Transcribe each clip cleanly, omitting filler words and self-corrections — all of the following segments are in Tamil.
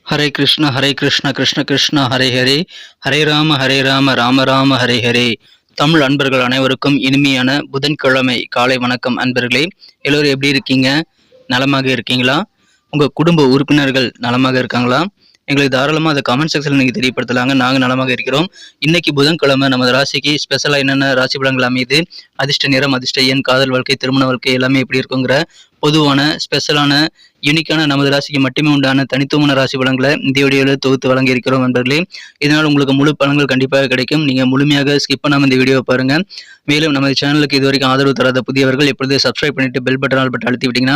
ஹரே கிருஷ்ண கிருஷ்ண கிருஷ்ண ஹரே ஹரே, ஹரே ராம ராம ராம ஹரே ஹரே. தமிழ் அன்பர்கள் அனைவருக்கும் இனிமையான புதன்கிழமை காலை வணக்கம். அன்பர்களே, எல்லோரும் எப்படி இருக்கீங்க? நலமாக இருக்கீங்களா? உங்கள் குடும்ப உறுப்பினர்கள் நலமாக இருக்காங்களா? எங்களுக்கு தாராளமாக அதை கமெண்ட் செக்ஷனில் நீங்கள் தெரியப்படுத்தலாங்க. நாங்கள் நலமாக இருக்கிறோம். இன்னைக்கு புதன்கிழமை நமது ராசிக்கு ஸ்பெஷலாக என்னென்ன ராசி பலன்கள் அமையுது, அதிர்ஷ்ட நிறம், அதிர்ஷ்ட எண், காதல் வாழ்க்கை, திருமண வாழ்க்கை எல்லாமே எப்படி இருக்குங்கிற பொதுவான ஸ்பெஷலான யூனிக்கான நமது ராசிக்கு மட்டுமே உண்டான தனித்துவமான ராசி பலன்களை இந்த வீடியோவில் தொகுத்து வழங்கி இருக்கிறோம் நண்பர்களே. இதனால் உங்களுக்கு முழு பலன்கள் கண்டிப்பாக கிடைக்கும். நீங்கள் முழுமையாக ஸ்கிப் பண்ணாமல் இந்த வீடியோவை பாருங்கள். மேலும் நமது சேனலுக்கு இதுவரைக்கும் ஆதரவு தராத புதியவர்கள் எப்பொழுது சப்ஸ்கிரைப் பண்ணிட்டு பெல் பட்டன் பட்டு அழுத்தி விட்டீங்கன்னா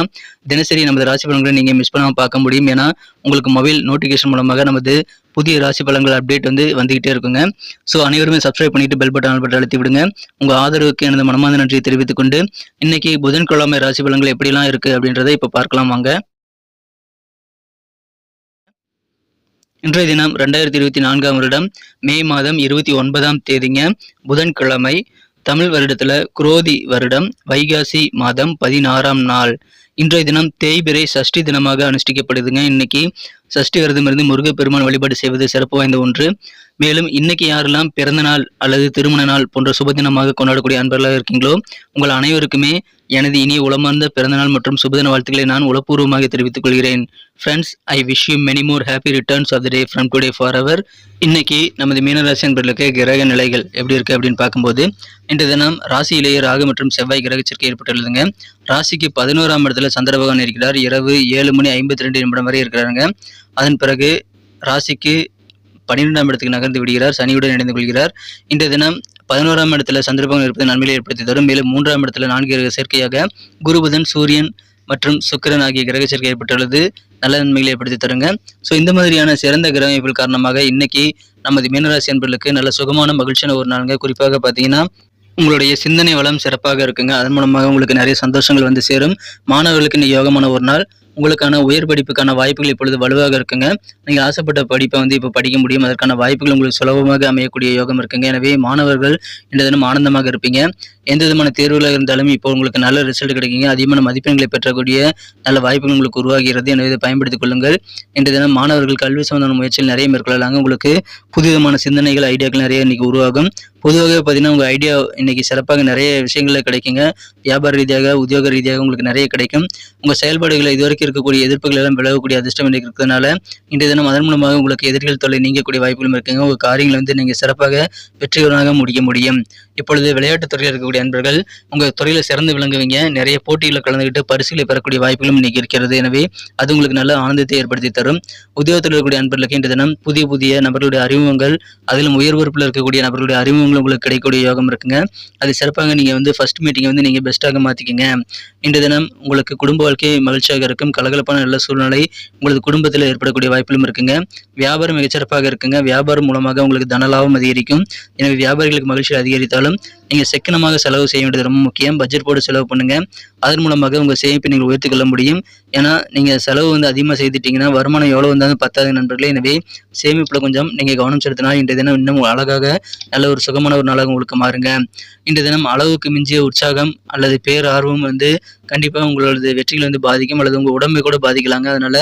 தினசரி நமது ராசி பலன்களை நீங்கள் மிஸ் பண்ணாமல் பார்க்க முடியும். ஏன்னா உங்களுக்கு மொபைல் நோட்டிஃபிகேஷன் மூலமாக நமது புதிய ராசி பலன்கள் அப்டேட் வந்துகிட்டே இருக்குங்க. ஸோ அனைவருமே சப்ஸ்கிரைப் பண்ணிட்டு பெல் பட்டன் பட்டு அழுத்தி விடுங்க. உங்கள் ஆதரவுக்கு எனது மனமார்ந்த நன்றியை தெரிவித்துக் கொண்டு இன்னைக்கு புதன்கிழமை ராசி பலன்கள் எப்படிலாம் இருக்கு அப்படின்றத இப்போ பார்க்கலாம் வாங்க. இன்றைய தினம் 2024 வருடம் மே மாதம் 29ஆம் தேதிங்க, புதன்கிழமை. தமிழ் வருடத்துல குரோதி வருடம் வைகாசி மாதம் 16ஆம் நாள். இன்றைய தினம் தேய்பிறை சஷ்டி தினமாக அனுஷ்டிக்கப்படுதுங்க. இன்னைக்கு சஷ்டி விரதம் இருந்து முருகப்பெருமான் வழிபாடு செய்வது சிறப்பு வாய்ந்த ஒன்று. மேலும் இன்னைக்கு யாரெல்லாம் பிறந்த நாள் அல்லது திருமண நாள் போன்ற சுப தினமாக கொண்டாடக்கூடிய அன்பர்களாக இருக்கீங்களோ உங்கள் அனைவருக்குமே எனது இனிய உளமார்ந்த பிறந்தநாள் மற்றும் சுபதின வாழ்த்துக்களை நான் உளப்பூர்வமாக தெரிவித்துக் கொள்கிறேன். Friends, I wish you many more happy returns of the day from today forever. இன்னைக்கு நமது மீனராசி அன்பர்களுக்கு கிரக நிலைகள் எப்படி இருக்கு அப்படின்னு பார்க்கும்போது, இன்றைய தினம் ராசியிலேயே ராகு மற்றும் செவ்வாய் கிரகச்சேர்க்கை ஏற்பட்டுள்ளதுங்க. ராசிக்கு 11ஆம் இடத்துல சந்திர பகவான் இருக்கிறார். இரவு 7:52 வரை இருக்கிறாருங்க. அதன் பிறகு ராசிக்கு 12ஆம் இடத்துக்கு நகர்ந்து விடுகிறார். சனியுடன் இணைந்து கொள்கிறார். இன்றைய தினம் 11ஆம் இடத்துல சந்திரபகவான் இருப்பது நன்மையை ஏற்படுத்தி தரும். மேலும் 3ஆம் இடத்துல 4 கிரக சேர்க்கையாக குரு, புதன், சூரியன் மற்றும் சுக்கிரன் ஆகிய கிரக சேர்க்கை ஏற்பட்டுள்ளது. நல்ல நன்மைகளை ஏற்படுத்தி தருங்க. ஸோ இந்த மாதிரியான சிறந்த கிரக அமைப்புகள் காரணமாக இன்னைக்கு நமது மீனராசி அன்பர்களுக்கு நல்ல சுகமான மகிழ்ச்சியான ஒரு நாளுங்க. குறிப்பாக பார்த்தீங்கன்னா உங்களுடைய சிந்தனை வளம் சிறப்பாக இருக்குங்க. அதன் மூலமாக உங்களுக்கு நிறைய சந்தோஷங்கள் சேரும். மாணவர்களுக்கு இன்னைக்கு யோகமான ஒரு நாள். உங்களுக்கான உயர் படிப்புக்கான வாய்ப்புகள் இப்பொழுது வலுவாக இருக்குங்க. நீங்கள் ஆசைப்பட்ட படிப்பை இப்போ படிக்க முடியும். அதற்கான வாய்ப்புகள் உங்களுக்கு சுலபமாக அமையக்கூடிய யோகம் இருக்குங்க. எனவே மாணவர்கள் இந்த தினம் ஆனந்தமாக இருப்பீங்க. எந்த விதமான தேர்வுகள் இருந்தாலும் இப்போ உங்களுக்கு நல்ல ரிசல்ட் கிடைக்குங்க. அதிகமான மதிப்பெண்களை பெற்றக்கூடிய நல்ல வாய்ப்புகள் உங்களுக்கு உருவாகிறது. எனவே இதை பயன்படுத்திக் கொள்ளுங்கள். இன்றைய தினம் மாணவர்கள் கல்வி சம்பந்தமான முயற்சியில் நிறைய மேற்கொள்ளலாங்க. உங்களுக்கு புதுவிதமான சிந்தனைகள், ஐடியாக்கள் நிறைய இன்னைக்கு உருவாகும். பொதுவாக பார்த்தீங்கன்னா உங்கள் ஐடியா இன்னைக்கு சிறப்பாக நிறைய விஷயங்களில் கிடைக்குங்க. வியாபார ரீதியாக, உத்தியோக ரீதியாக உங்களுக்கு நிறைய கிடைக்கும். உங்கள் செயல்பாடுகளை இதுவரைக்கும் இருக்கக்கூடிய எதிர்ப்புகள் எல்லாம் விலகக்கூடிய அதிர்ஷ்டம் இன்னைக்கு இருக்கிறதுனால இன்றைய தினம் அதன் மூலமாக உங்களுக்கு எதிரிகள் தொல்லை நீங்கக்கூடிய வாய்ப்புகளும் இருக்குங்க. உங்கள் காரியங்களை நீங்கள் சிறப்பாக வெற்றிகரமாக முடிக்க முடியும். இப்பொழுது விளையாட்டுத் துறையில் இருக்கக்கூடிய அன்பர்கள் உங்கள் துறையில் சிறந்து விளங்குவீங்க. நிறைய போட்டிகளில் கலந்துக்கிட்டு பரிசுகளை பெறக்கூடிய வாய்ப்புகளும் இன்னைக்கு இருக்கிறது. எனவே அது உங்களுக்கு நல்ல ஆனந்தத்தை ஏற்படுத்தி தரும். உத்தியோகத்தில் இருக்கக்கூடிய அன்பர்களுக்கு இன்றைய தினம் புதிய புதிய நபர்களுடைய அறிமுகங்கள், அதிலும் உயர் பொறுப்பில் இருக்கக்கூடிய நபர்களுடைய அறிமுகங்கள் உங்களுக்கு கிடைக்கக்கூடிய யோகம் இருக்குங்க. அது சிறப்பாக நீங்கள் ஃபர்ஸ்ட் மீட்டிங்கை நீங்கள் பெஸ்ட்டாக மாற்றிக்கிங்க. இன்றைய தினம் உங்களுக்கு குடும்ப வாழ்க்கை மகிழ்ச்சியாக இருக்கும். கலகலப்பான நல்ல சூழ்நிலை உங்களது குடும்பத்தில் ஏற்படக்கூடிய வாய்ப்புகளும் இருக்குங்க. வியாபாரம் மிகச்சிறப்பாக இருக்குங்க. வியாபாரம் மூலமாக உங்களுக்கு தன லாபம் அதிகரிக்கும். எனவே வியாபாரிகளுக்கு மகிழ்ச்சி அதிகரித்தாலும் நீங்கள் சிக்கனமாக செலவு செய்ய வேண்டியது ரொம்ப முக்கியம். பட்ஜெட் போட்டு செலவு பண்ணுங்க. அதன் மூலமாக உங்கள் சேமிப்பை நீங்கள் உயர்த்தி கொள்ள முடியும். ஏன்னா நீங்கள் செலவு அதிகமாக செய்துட்டீங்கன்னா வருமானம் எவ்வளோ வந்தாலும் பத்தாது நண்பர்களே. எனவே சேமிப்பில் கொஞ்சம் நீங்கள் கவனம் செலுத்தினால் இன்றைய தினம் இன்னும் அழகாக நல்ல ஒரு சுகமான ஒரு நாளாக உங்களுக்கு மாறுங்க. இன்றைய தினம் அளவுக்கு மிஞ்சிய உற்சாகம் அல்லது பேரார்வம் கண்டிப்பாக உங்களோட வெற்றிகள் பாதிக்கும் அல்லது உங்கள் உடம்பை கூட பாதிக்கலாங்க. அதனால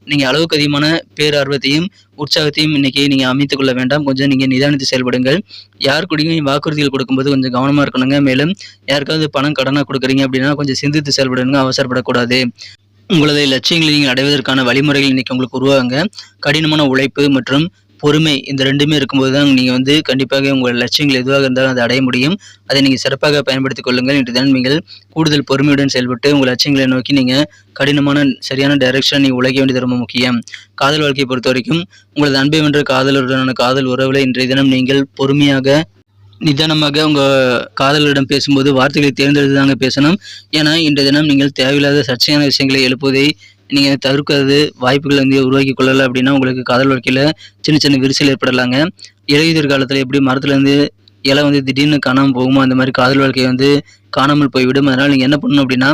நீங்கள் அளவுக்கு அதிகமான பேரார்வத்தையும் உற்சாகத்தையும் இன்னைக்கு நீங்கள் அமைத்துக் கொள்ள வேண்டாம். கொஞ்சம் நீங்கள் நிதானித்து செயல்படுங்கள். யார் கூடயும் வாக்குறுதிகள் கொடுக்கும்போது கொஞ்சம் கவனமாக இருக்கணுங்க. மேலும் யாருக்காவது பணம் கடனாக கொடுக்குறீங்க அப்படின்னா கொஞ்சம் சிந்தித்து செயல்படுங்க. அவசரப்படக்கூடாது. உங்களது லட்சியங்களை நீங்கள் அடைவதற்கான வழிமுறைகள் இன்னைக்கு உங்களுக்கு உருவாகுங்க. கடினமான உழைப்பு மற்றும் பொறுமை இந்த ரெண்டுமே இருக்கும்போது தான் நீங்கள் கண்டிப்பாக உங்கள் லட்சியங்கள் எதுவாக இருந்தாலும் அதை அடைய முடியும். அதை நீங்கள் சிறப்பாக பயன்படுத்திக் கொள்ளுங்கள். இன்று தான் நீங்கள் கூடுதல் பொறுமையுடன் செயல்பட்டு உங்கள் லட்சியங்களை நோக்கி நீங்கள் கடினமான சரியான டைரக்ஷன் நீங்கள் உழைக்க வேண்டியது ரொம்ப முக்கியம். காதல் வாழ்க்கையை பொறுத்த வரைக்கும் உங்களது அன்பை வென்ற காதலருடனான காதல் உறவில் இன்றைய தினம் நீங்கள் பொறுமையாக நிதானமாக உங்கள் காதலரிடம் பேசும்போது வார்த்தைகளை தேர்ந்தெடுத்து தாங்க பேசணும். ஏன்னா இன்றைய தினம் நீங்கள் தேவையில்லாத சர்ச்சையான விஷயங்களை எழுப்புவதை நீங்கள் தவிர்க்கிறது வாய்ப்புகள் உருவாக்கி கொள்ளலை அப்படின்னா உங்களுக்கு காதல் வாழ்க்கையில் சின்ன சின்ன விரிசல் ஏற்படலாங்க. இளைஞர் காலத்தில் எப்படி மரத்துலேருந்து இலை திடீர்னு காணாமல் போகுமோ அந்த மாதிரி காதல் வாழ்க்கையை காணாமல் போய்விடும். அதனால் நீங்கள் என்ன பண்ணணும் அப்படின்னா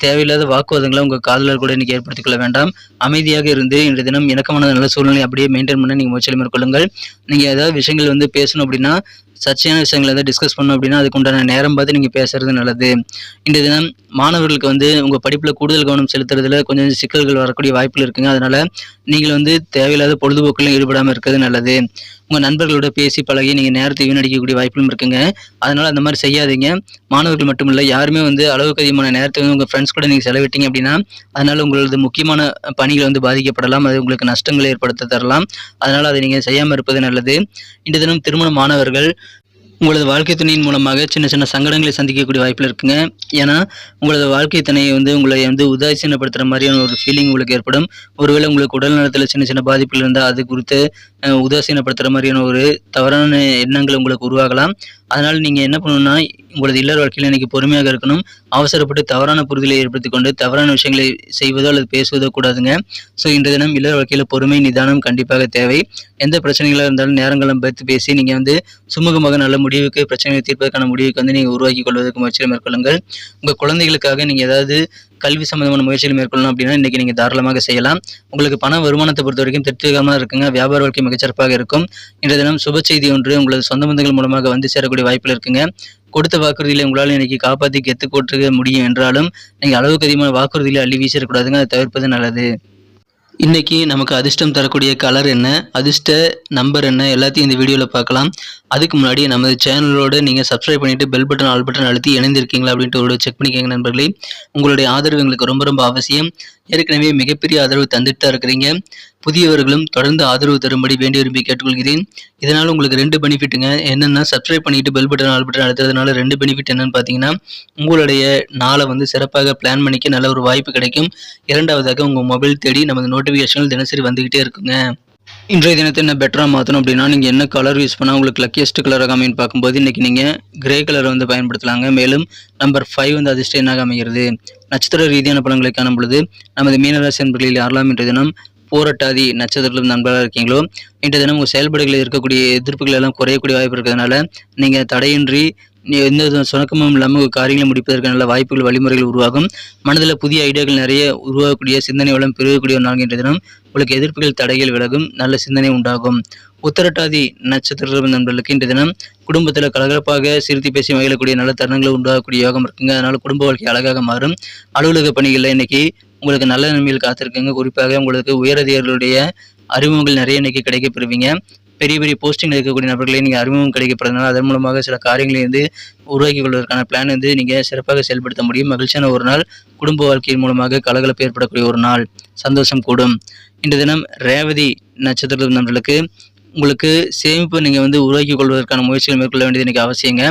தேவையில்லாத வாக்குவாதங்களை உங்கள் காதலர் கூட இன்னைக்கு ஏற்படுத்திக் கொள்ள வேண்டாம். அமைதியாக இருந்து இன்றைய தினம் இணக்கமான நல்ல சூழ்நிலை அப்படியே மெயின்டைன் பண்ண நீங்கள் முயற்சியில் மேற்கொள்ளுங்கள். நீங்கள் ஏதாவது விஷயங்கள் பேசணும் அப்படின்னா சர்ச்சையான விஷயங்களை எதாவது டிஸ்கஸ் பண்ணணும் அப்படின்னா அதுக்கு உண்டான நேரம் பார்த்து நீங்கள் பேசுறது நல்லது. இன்றைய தினம் மாணவர்களுக்கு வந்து உங்கள் படிப்பில் கூடுதல் கவனம் செலுத்துறதுல கொஞ்சம் சிக்கல்கள் வரக்கூடிய வாய்ப்புகள் இருக்குங்க. அதனால் நீங்கள் வந்து தேவையில்லாத பொழுதுபோக்கிலும் ஈடுபடாமல் இருக்கிறது நல்லது. உங்கள் நண்பர்களோட பேசி பழகி நீங்கள் நேரத்தை வீணடிக்கக்கூடிய வாய்ப்புகளும் இருக்குங்க. அதனால் அந்த மாதிரி செய்யாதீங்க. மாணவர்கள் மட்டும் இல்லை, யாருமே வந்து அளவுக்கு அதிகமான நேரத்தை வந்து உங்கள் ஃப்ரெண்ட்ஸ் கூட நீங்கள் செலவிட்டீங்க அப்படின்னா அதனால் உங்களது முக்கியமான பணிகள் வந்து பாதிக்கப்படலாம். அது உங்களுக்கு நஷ்டங்களை ஏற்படுத்த தரலாம். அதனால் அதை நீங்கள் செய்யாமல் இருப்பது நல்லது. இன்றைய தினம் திருமண மாணவர்கள் உங்களது வாழ்க்கை துணையின் மூலமாக சின்ன சின்ன சங்கடங்களை சந்திக்கக்கூடிய வாய்ப்பில் இருக்குங்க. ஏன்னா உங்களது வாழ்க்கை துணையை வந்து உங்களை வந்து உதாசீனப்படுத்துகிற மாதிரியான ஒரு ஃபீலிங் உங்களுக்கு ஏற்படும். ஒருவேளை உங்களுக்கு உடல் நலத்தில் சின்ன சின்ன பாதிப்புகள் இருந்தால் அது குறித்து உதாசீனப்படுத்துகிற மாதிரியான ஒரு தவறான எண்ணங்கள் உங்களுக்கு உருவாகலாம். அதனால் நீங்கள் என்ன பண்ணணும்னா உங்களது இல்லற வாழ்க்கையில் இன்றைக்கி பொறுமையாக இருக்கணும். அவசரப்பட்டு தவறான புரிதலை ஏற்படுத்தி கொண்டு தவறான விஷயங்களை செய்வதோ அல்லது பேசுவதோ கூடாதுங்க. ஸோ இன்றைய தினம் இல்லற வாழ்க்கையில் பொறுமை நிதானம் கண்டிப்பாக தேவை. எந்த பிரச்சனைகளாக இருந்தாலும் நேரங்களும் பார்த்து பேசி நீங்கள் வந்து சுமூகமாக நல்ல முடிவுக்கு பிரச்சனைகளை தீர்ப்பதற்கான முடிவுக்கு வந்து நீங்கள் உருவாக்கி கொள்வதற்கு முயற்சிகளை மேற்கொள்ளுங்கள். உங்கள் குழந்தைகளுக்காக நீங்கள் ஏதாவது கல்வி சம்பந்தமான முயற்சிகள் மேற்கொள்ளணும் அப்படின்னா இன்றைக்கி நீங்கள் தாராளமாக செய்யலாம். உங்களுக்கு பண வருமானத்தை பொறுத்த வரைக்கும் திருப்திகரமாக இருக்குங்க. வியாபார வாழ்க்கை மிகச்சிறப்பாக இருக்கும். இன்றைய தினம் சுப செய்தி ஒன்று உங்களது சொந்த பந்தங்கள் மூலமாக வந்து சேரக்கூடிய வாய்ப்பில் இருக்குங்க. கொடுத்த வாக்குறுதிகளை உங்களால் இன்னைக்கு காப்பாற்றி கெத்து போட்டுக்க முடியும் என்றாலும் நீங்கள் அளவுக்கு அதிகமான வாக்குறுதிகளை அள்ளி வீசிடக்கூடாதுங்க. அதை தவிர்ப்பது நல்லது. இன்றைக்கி நமக்கு அதிர்ஷ்டம் தரக்கூடிய கலர் என்ன, அதிர்ஷ்ட நம்பர் என்ன எல்லாத்தையும் இந்த வீடியோவில் பார்க்கலாம். அதுக்கு முன்னாடி நமது சேனலோடு நீங்கள் சப்ஸ்கிரைப் பண்ணிவிட்டு பெல் பட்டன் ஆல் பட்டன் அழுத்தி இணைந்திருக்கீங்களா அப்படின்ட்டு ஒரு செக் பண்ணிக்கோங்க நண்பர்களே. உங்களுடைய ஆதரவு எங்களுக்கு ரொம்ப ரொம்ப அவசியம். ஏற்கனவே மிகப்பெரிய ஆதரவு தந்துட்டு தான் இருக்கிறீங்க. புதியவர்களும் தொடர்ந்து ஆதரவு தரும்படி வேண்டி விரும்பி கேட்டுக்கொள்கிறேன். இதனால் உங்களுக்கு 2 பெனிஃபிட்டுங்க. என்னென்னா சப்ஸ்கிரைப் பண்ணிவிட்டு பெல் பட்டன் ஆல் பட்டன் அழுத்துறதுனால 2 பெனிஃபிட் என்னென்னு பார்த்தீங்கன்னா உங்களுடைய நாளை வந்து சிறப்பாக பிளான் பண்ணிக்க நல்ல ஒரு வாய்ப்பு கிடைக்கும். இரண்டாவதாக உங்கள் மொபைல் தேடி நமது நோட்டிஃபிகேஷன்கள் தினசரி வந்துக்கிட்டே இருக்குங்க. இன்றைய தினத்தை என்ன பெட்டராக மாற்றணும் அப்படின்னா நீங்கள் என்ன கலர் யூஸ் பண்ணால் உங்களுக்கு லக்கியஸ்ட் கலராக அமைன்னு பார்க்கும்போது இன்றைக்கி நீங்கள் கிரே கலரை வந்து பயன்படுத்தலாங்க. மேலும் நம்பர் 5 வந்து அதிர்ஷ்ட எண்ணாக அமைகிறது. நட்சத்திர ரீதியான பலன்களை காணும் பொழுது நமது மீனராசி நண்பர்களில் யாரெல்லாம் இன்றைய தினம் போராட்டாதி நட்சத்திரத்தில் நண்பராக இருக்கீங்களோ இன்றைய தினம் உங்கள் செயல்பாடுகளில் இருக்கக்கூடிய எதிர்ப்புகள் எல்லாம் குறையக்கூடிய வாய்ப்பு இருக்கிறதுனால நீங்கள் தடையின்றி எந்த சுணக்கமும் இல்லாமல் காரியங்களை முடிப்பதற்கு நல்ல வாய்ப்புகள் வழிமுறைகள் உருவாகும். மனதில் புதிய ஐடியாக்கள் நிறைய உருவாகக்கூடிய சிந்தனை வளம் பெருகக்கூடிய ஒரு நாள் இன்றைய தினம் உங்களுக்கு எதிர்ப்புகள் தடைகள் விலகும். நல்ல சிந்தனை உண்டாகும். உத்தரட்டாதி நட்சத்திர நண்பர்களுக்கு இன்றைய தினம் குடும்பத்தில் கலகலப்பாக சிரித்து பேசி மகிழக்கூடிய நல்ல தருணங்களை உண்டாகக்கூடிய யோகம் இருக்குங்க. அதனால் குடும்ப வாழ்க்கை அழகாக மாறும். அலுவலக பணிகளில் இன்னைக்கு உங்களுக்கு நல்ல நன்மைகள் காத்திருக்குங்க. குறிப்பாக உங்களுக்கு உயரதிகாரிகளுடைய அறிமுகங்கள் நிறைய இன்னைக்கு கிடைக்க பெறுவீங்க. பெரிய பெரிய போஸ்டிங் இருக்கக்கூடிய நபர்களை நீங்கள் அறிமுகம் கிடைக்கப்படுறதுனால அதன் மூலமாக சில காரியங்களை வந்து உருவாக்கி கொள்வதற்கான பிளான் வந்து நீங்கள் சிறப்பாக செயல்படுத்த முடியும். மகிழ்ச்சியான ஒரு நாள். குடும்ப வாழ்க்கையின் மூலமாக கலகலப்பு ஏற்படக்கூடிய ஒரு நாள். சந்தோஷம் கூடும். இன்றைய தினம் ரேவதி நட்சத்திர நண்பர்களுக்கு உங்களுக்கு சேமிப்பு நீங்கள் வந்து உருவாக்கி கொள்வதற்கான முயற்சிகள் மேற்கொள்ள வேண்டியது இன்றைக்கி அவசியங்க.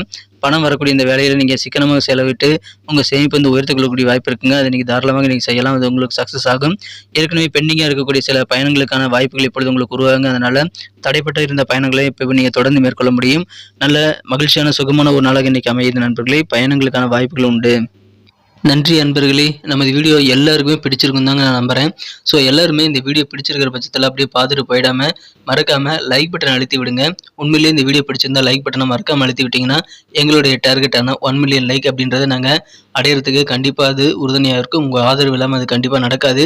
பணம் வரக்கூடிய இந்த வேலையில் நீங்கள் சிக்கனமாக செலவிட்டு உங்கள் சேமிப்பு வந்து உயர்த்து கொள்ளக்கூடிய வாய்ப்பு இருக்குங்க. அதை நீங்கள் தாராளமாக நீங்கள் செய்யலாம். அது உங்களுக்கு சக்ஸஸ் ஆகும். ஏற்கனவே பெண்டிங்காக இருக்கக்கூடிய சில பயணங்களுக்கான வாய்ப்புகள் இப்பொழுது உங்களுக்கு உருவாகுங்க. அதனால் தடைப்பட்டு இருந்த பயணங்களை இப்போ நீங்கள் தொடர்ந்து மேற்கொள்ள முடியும். நல்ல மகிழ்ச்சியான சுகமான ஒரு நாளாக இன்றைக்கி அமையுது நண்பர்களே. பயணங்களுக்கான வாய்ப்புகள் உண்டு. நன்றி அன்பர்களே. நமது வீடியோ எல்லாருக்குமே பிடிச்சிருக்கும் தாங்க நான் நம்புகிறேன். ஸோ எல்லாருமே இந்த வீடியோ பிடிச்சிருக்கிற பட்சத்தில் அப்படியே பார்த்துட்டு போயிடாமல் மறக்காமல் லைக் பட்டன் அழுத்தி விடுங்க. உண்மையிலேயே இந்த வீடியோ பிடிச்சிருந்தா லைக் பட்டனை மறக்காமல் அழுத்தி விட்டிங்கன்னா எங்களுடைய டார்கெட்டான 1 மில்லியன் லைக் அப்படின்றத நாங்கள் அடையிறதுக்கு கண்டிப்பாக அது உறுதுணையாக இருக்கும். உங்கள் ஆதரவு இல்லாமல் அது கண்டிப்பாக நடக்காது.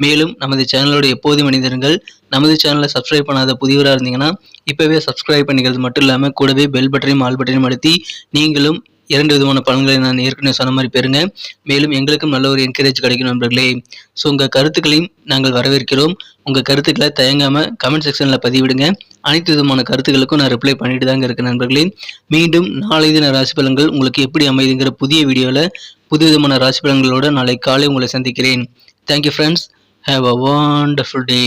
மேலும் நமது சேனலோட எப்போதும் மனிதர்கள் நமது சேனலை சப்ஸ்கிரைப் பண்ணாத புதியவராக இருந்தீங்கன்னா இப்போவே சப்ஸ்கிரைப் பண்ணிக்கிறது மட்டும் இல்லாமல் கூடவே பெல் பட்டனையும் ஆல் பட்டனையும் அழுத்தி நீங்களும் 2 விதமான பலன்களை நான் ஏற்கனவே சொன்ன மாதிரி பெறுங்க. மேலும் எங்களுக்கும் நல்ல ஒரு என்கரேஜ் கிடைக்கும் நண்பர்களே. ஸோ உங்கள் கருத்துக்களையும் நாங்கள் வரவேற்கிறோம். உங்கள் கருத்துக்களை தயங்காமல் கமெண்ட் செக்ஷனில் பதிவிடுங்க. அனைத்து விதமான கருத்துக்களுக்கும் நான் ரிப்ளை பண்ணிட்டு தாங்க இருக்கேன் நண்பர்களே. மீண்டும் நாளை தின ராசி பலன்கள் உங்களுக்கு எப்படி அமைதுங்கிற புதிய வீடியோவில் புது விதமான ராசி பலன்களோடு நாளை காலை உங்களை சந்திக்கிறேன். Thank you friends. Have a wonderful day.